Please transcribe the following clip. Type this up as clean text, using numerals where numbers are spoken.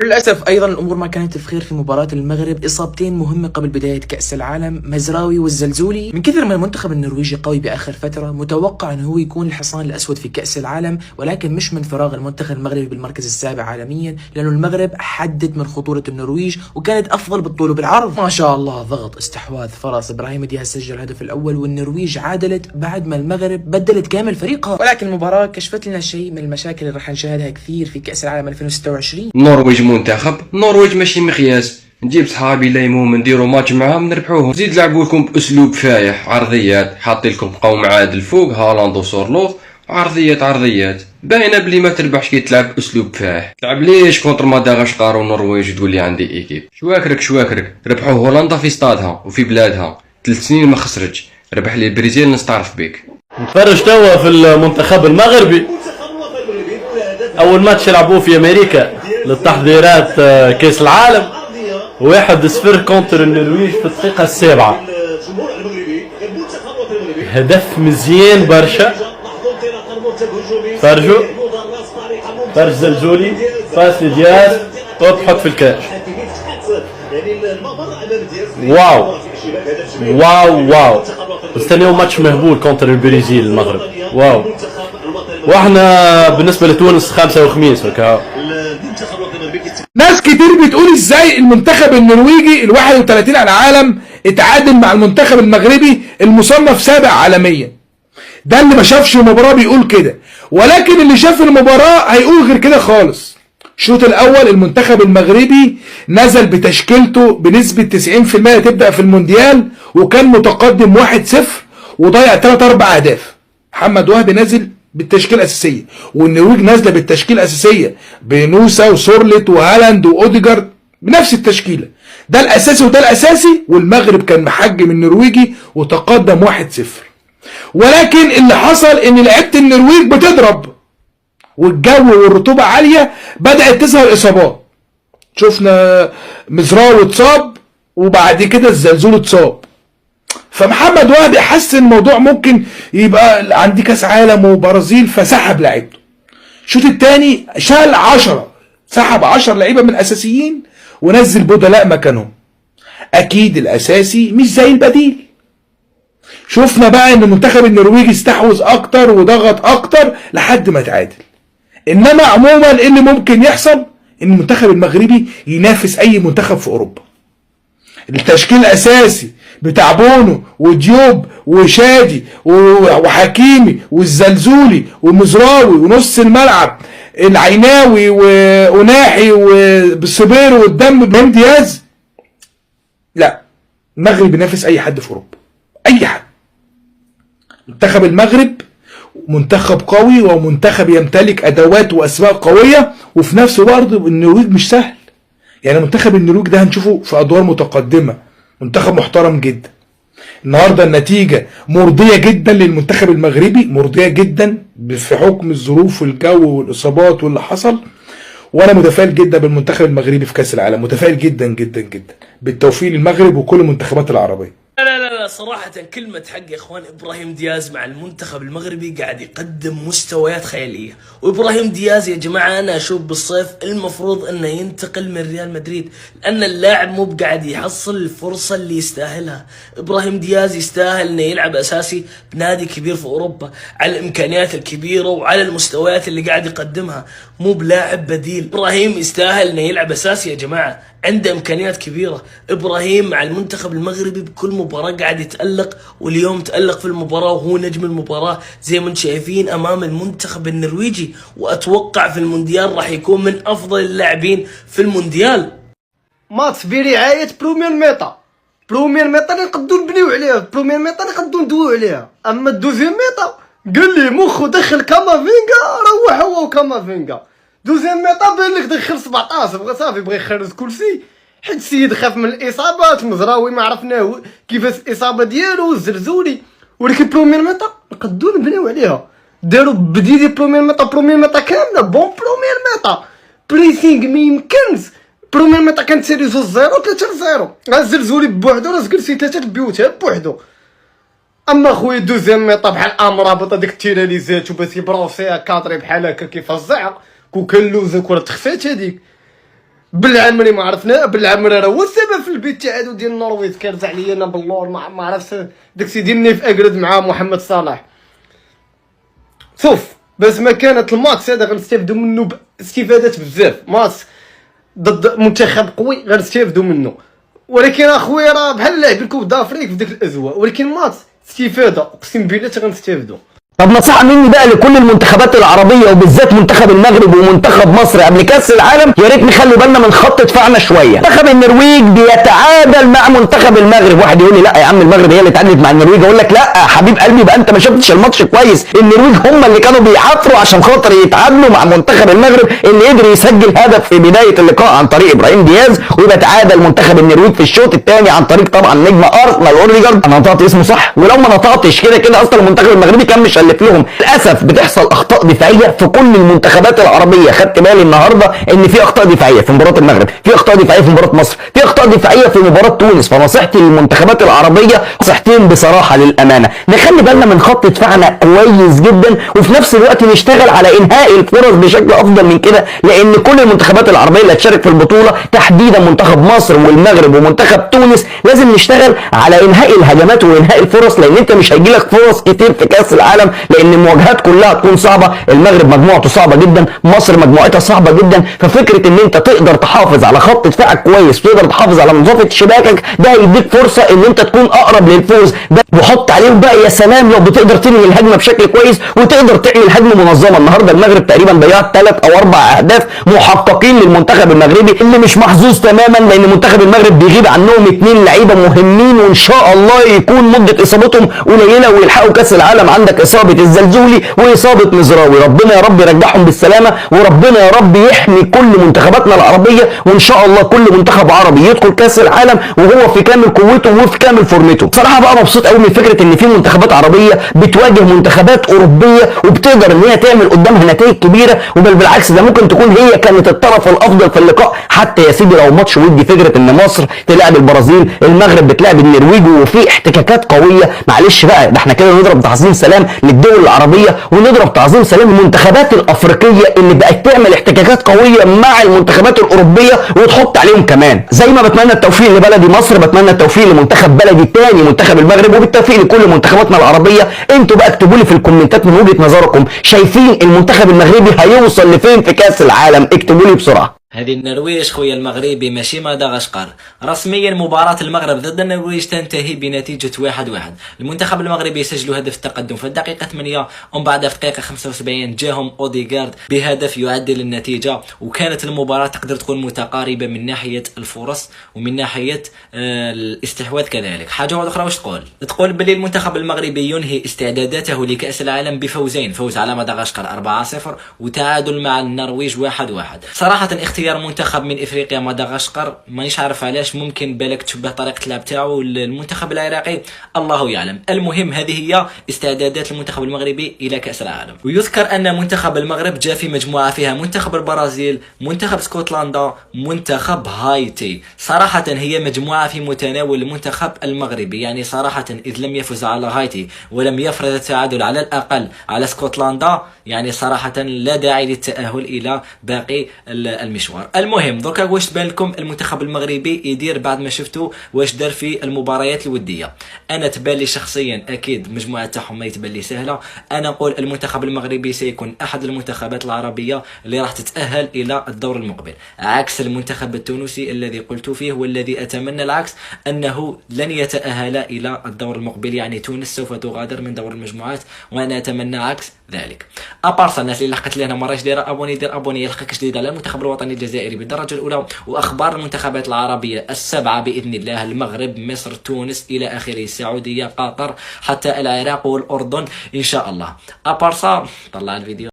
للأسف أيضا الأمور ما كانت بخير في مباراة المغرب. إصابتين مهمة قبل بداية كأس العالم، مزراوي والزلزولي. من كثر ما المنتخب النرويجي قوي بآخر فترة متوقع أنه هو يكون الحصان الأسود في كأس العالم، ولكن مش من فراغ المنتخب المغربي بالمركز السابع عالميا، لأنه المغرب حدد من خطورة النرويج وكانت أفضل بالطول وبالعرض. ما شاء الله ضغط، استحواذ، فرص. إبراهيم دياز سجل الهدف الأول والنرويج عادلت بعد ما المغرب بدلت كامل فريقها. ولكن المباراة كشفت لنا شيء من المشاكل اللي راح نشاهدها كثير في كأس العالم 2026. النرويج منتخب، النرويج ماشي مقياس. نجيب صحابي لايموهم نديرو ماتش معاهم نربحوهم. زيد لعبوا لكم باسلوب فايح، عرضيات، حاطي لكم قوم عادل فوق هالاند وسورلوث، عرضيات باينه بلي ما تربحش كي تلعب باسلوب فايح. تلعب ليش كونتر مدغشقر والنرويج تقول لي عندي ايكيب؟ شواكرك ربحوا هولندا في ستادها وفي بلادها 3 سنين ما خسرتش. ربح لي البرازيل نستعرف بيك. نتفرج توا في المنتخب المغربي، اول ماتش لعبوه في امريكا للتحضيرات كاس العالم، 1-0 كونتر النرويج في الدقيقة السابعة. هدف مزيان برشا. فرج زلزولي، باس لدياز، تحط في الكاش. واو استنيو ماتش مهبول كونتر البرازيل المغرب. واو. واحنا بالنسبة لتونس خمسة وخميس هكا. ناس كتير بتقول ازاي المنتخب النرويجي ال31 على العالم اتعادل مع المنتخب المغربي المصنف سابع عالميا. ده اللي ما شافش المباراة بيقول كده، ولكن اللي شاف المباراة هيقول غير كده خالص. الشوط الاول المنتخب المغربي نزل بتشكيلته بنسبة 90% تبدأ في المونديال، وكان متقدم 1-0 وضيع 3-4 اهداف. محمد وهبي نازل بالتشكيله الاساسيه، والنرويج نازله بالتشكيله الاساسيه بنوسا وسورلت وهالاند واوديجارد بنفس التشكيله. ده الاساسي وده الاساسي، والمغرب كان محجم النرويجي وتقدم 1-0. ولكن اللي حصل ان لعيبه النرويج بتضرب والجو والرطوبه عاليه، بدات تظهر اصابات. شفنا مزراوي اتصاب وبعد كده الزلزول اتصاب، فمحمد وهبي حس ان الموضوع ممكن يبقى عندي كاس عالم وبرازيل، فسحب لعيبته. الشوط الثاني شال 10، سحب 10 لعيبه من الاساسيين ونزل بدلاء مكانهم. اكيد الاساسي مش زي البديل. شفنا بقى ان المنتخب النرويجي استحوذ اكتر وضغط اكتر لحد ما تعادل. انما عموما اللي ممكن يحصل ان المنتخب المغربي ينافس اي منتخب في اوروبا. التشكيل الاساسي بتاع بونو وديوب وشادي وحكيمي والزلزولي ومزراوي ونص الملعب العيناوي وناحي وبالصبير والدم بن دياز، لا، المغرب بينافس اي حد في اوروبا، اي حد. منتخب المغرب منتخب قوي ومنتخب يمتلك ادوات واسماء قويه، وفي نفس الوقت النرويج مش سهل. يعني منتخب النرويج ده هنشوفه في ادوار متقدمه، منتخب محترم جدا. النهارده النتيجه مرضيه جدا للمنتخب المغربي، مرضيه جدا في حكم الظروف والجو والاصابات واللي حصل. وانا متفائل جدا بالمنتخب المغربي في كاس العالم، متفائل جدا جدا جدا بالتوفيق للمغرب وكل المنتخبات العربيه. لا صراحة كلمة حق يا اخوان، ابراهيم دياز مع المنتخب المغربي قاعد يقدم مستويات خيالية. وابراهيم دياز يا جماعة انا اشوف بالصيف المفروض انه ينتقل من ريال مدريد، لان اللاعب مو بقاعد يحصل الفرصة اللي يستاهلها. ابراهيم دياز يستاهل انه يلعب اساسي بنادي كبير في اوروبا، على الامكانيات الكبيرة وعلى المستويات اللي قاعد يقدمها، مو بلاعب بديل. ابراهيم يستاهل انه يلعب اساسي يا جماعة، عنده امكانيات كبيرة. ابراهيم مع المنتخب المغربي بكل مباراة قاعد يتألق، واليوم تألق في المباراة وهو نجم المباراة زي ما انتم شايفين امام المنتخب النرويجي. واتوقع في المونديال راح يكون من افضل اللاعبين في المونديال. ماتش برعاية بروميير ميتا اللي نقدو نبنيو عليها، بروميير ميتا اللي نقدو ندويو عليها. اما الدوزيام ميتا قال لي مخو دخل كامافينغا، روح هو وكامافينغا. دوزيام ميطا بان لك دخل 17 بغا صافي بغا يخرج كلشي، حيت السيد خاف من الاصابات. مزراوي ما عرفناه كيفاش الاصابه ديالو، الزلزولي. ولكن بروميير ميطا نقدو نبنيو عليها. داروا بديدي بروميير ميطا كامله بون بروميير ميطا بريسينغ ما يمكنش. بروميير ميطا كانت سيري 2-0 3-0، الزلزولي بوحدو راه كلشي 3 بيوتها بوحدو. اما خويا دوزيام ميطا بحال امرابط هذيك التيراليزات وباش يبروسيها كادري بحال هكا كيف الزعق، كون كان لوزك ورا تخفات هذيك. بالعمري ما عرفنا، بالعمري راه هو السبب في البيت التعادل ديال النرويج. كارز عليا انا باللور ما عرفتش داكشي ديالني في اكرد مع محمد صلاح. شوف بس ما كانت الماتش هذا غنستافدوا منه استفادات بزاف. ماتش ضد منتخب قوي غنستافدوا منه، ولكن اخويا راه بحال لاعب الكوب دافريك في ديك الاجواء، ولكن ماتش استفاده اقسم بالله غنستافدوا. طب نصيحة مني بقى لكل المنتخبات العربية وبالذات منتخب المغرب ومنتخب مصر قبل كأس العالم، يا ريت نخلي بالنا من خط دفاعنا شوية. منتخب النرويج بيتعادل مع منتخب المغرب. واحد يقول لي لا يا عم المغرب هي اللي اتعادلت مع النرويج، اقول لك لا حبيب قلبي بقى انت ما شفتش الماتش كويس. النرويج هم اللي كانوا بيعافروا عشان خاطر يتعادلوا مع منتخب المغرب اللي قدر يسجل هدف في بداية اللقاء عن طريق ابراهيم دياز، ويبقى تعادل منتخب النرويج في الشوط الثاني عن طريق طبعا نجم ارسنال اوريجارد. انا نطقت اسمه صح؟ ولو ما نطقتش كده اصلا المنتخب المغربي كان مشلف لهم. للاسف بتحصل اخطاء دفاعيه في كل المنتخبات العربيه. خدت بالي النهارده ان في اخطاء دفاعيه في مباراه المغرب، في اخطاء دفاعيه في مباراه مصر، في اخطاء دفاعيه في مباراه تونس. فنصيحتي للمنتخبات العربيه نصيحتين بصراحه للامانه، نخلي بالنا من خط دفاعنا كويس جدا، وفي نفس الوقت نشتغل على انهاء الفرص بشكل افضل من كده، لان كل المنتخبات العربيه اللي هتشارك في البطوله تحديدا منتخب مصر والمغرب ومنتخب تونس لازم نشتغل على انهاء الهجمات وانهاء الفرص، لان انت مش هيجيلك فرص كتير في كاس العالم، لان المواجهات كلها تكون صعبه. المغرب مجموعته صعبه جدا، مصر مجموعتها صعبه جدا. ففكره ان انت تقدر تحافظ على خط دفاعك كويس وتقدر تحافظ على نظافه شباكك، ده هيديك فرصه ان انت تكون اقرب للفوز. وحط عليهم بقى يا سلام لو بتقدر تنهي الهجمه بشكل كويس وتقدر تعمل هجمه منظمه. النهارده المغرب تقريبا ضيعت 3 أو 4 اهداف محققين للمنتخب المغربي اللي مش محظوظ تماما، لان منتخب المغرب بيغيب عنهم 2 لعيبه مهمين، وان شاء الله يكون مده اصابتهم قليله ويلحقوا كاس العالم. عندك اصابه الزلزولي واصابه مزراوي، ربنا يا رب يرجعهم بالسلامه، وربنا يا رب يحمي كل منتخباتنا العربيه، وان شاء الله كل منتخب عربي يدخل كاس العالم وهو في كامل قوته وفي كامل فورمته. بصراحه بقى مبسوط قوي من فكره ان في منتخبات عربيه بتواجه منتخبات اوروبيه وبتقدر ان هي تعمل قدامها نتائج كبيره، وبل بالعكس ده ممكن تكون هي كانت الطرف الافضل في اللقاء. حتى يا سيدي لو ماتش ودي، فكره ان مصر تلعب البرازيل، المغرب بتلعب النرويج، وفي احتكاكات قويه. معلش بقى ده احنا كده نضرب تعظيم سلام للدول العربيه ونضرب تعظيم سلام للمنتخبات الافريقيه اللي بقت تعمل احتكاكات قويه مع المنتخبات الاوروبيه وتحط عليهم كمان. زي ما بتمنى التوفيق لبلدي مصر، بتمنى التوفيق لمنتخب بلدي الثاني منتخب المغرب، وبالتوفيق لكل منتخباتنا العربيه. انتوا بقى اكتبوا لي في الكومنتات من وجهه نظركم شايفين المنتخب المغربي هيوصل لفين في كاس العالم، اكتبوا لي بسرعه. هذه النرويج خويا المغربي ماشي مدغشقر. رسميا مباراة المغرب ضد النرويج تنتهي بنتيجة 1-1. المنتخب المغربي سجلوا هدف التقدم في الدقيقة 8، ومن بعد في الدقيقة 75 جاهم اوديغارد بهدف يعدل النتيجة، وكانت المباراة تقدر تكون متقاربة من ناحية الفرص ومن ناحية الاستحواذ كذلك. حاجة واحدة أخرى واش تقول باللي المنتخب المغربي ينهي استعداداته لكأس العالم بفوزين، فوز على مدغشقر 4-0 وتعادل مع النرويج 1-1. صراحة اختيار منتخب من افريقيا مدغشقر مانيش عارف علاش، ممكن بالك تشبه طريقه اللعب تاعو المنتخب العراقي، الله يعلم. المهم هذه هي استعدادات المنتخب المغربي الى كاس العالم. ويذكر ان منتخب المغرب جاء في مجموعه فيها منتخب البرازيل، منتخب اسكتلندا، منتخب هايتي. صراحه هي مجموعه في متناول المنتخب المغربي، يعني صراحه اذ لم يفز على هايتي ولم يفرض التعادل على الاقل على اسكتلندا، يعني صراحه لا داعي للتاهل الى باقي المشوار. المهم دوكا واش تبان لكم المنتخب المغربي يدير بعد ما شفتوا واش دار في المباريات الوديه؟ انا تبان لي شخصيا اكيد المجموعه تاعهم ما يتبان لي سهله. انا نقول المنتخب المغربي سيكون احد المنتخبات العربيه اللي راح تتاهل الى الدور المقبل، عكس المنتخب التونسي الذي قلت فيه والذي اتمنى العكس انه لن يتاهل الى الدور المقبل، يعني تونس سوف تغادر من دور المجموعات، وانا اتمنى عكس ذلك. ابارسا الناس اللي لحقت لهنا مراش دايره ابوني، دير ابوني يلحقك جديد على المنتخب الوطني الجزائري بالدرجه الاولى، واخبار المنتخبات العربيه السبعه باذن الله: المغرب، مصر، تونس الى اخره، السعوديه، قطر، حتى العراق والاردن ان شاء الله. ابارسا طلع الفيديو.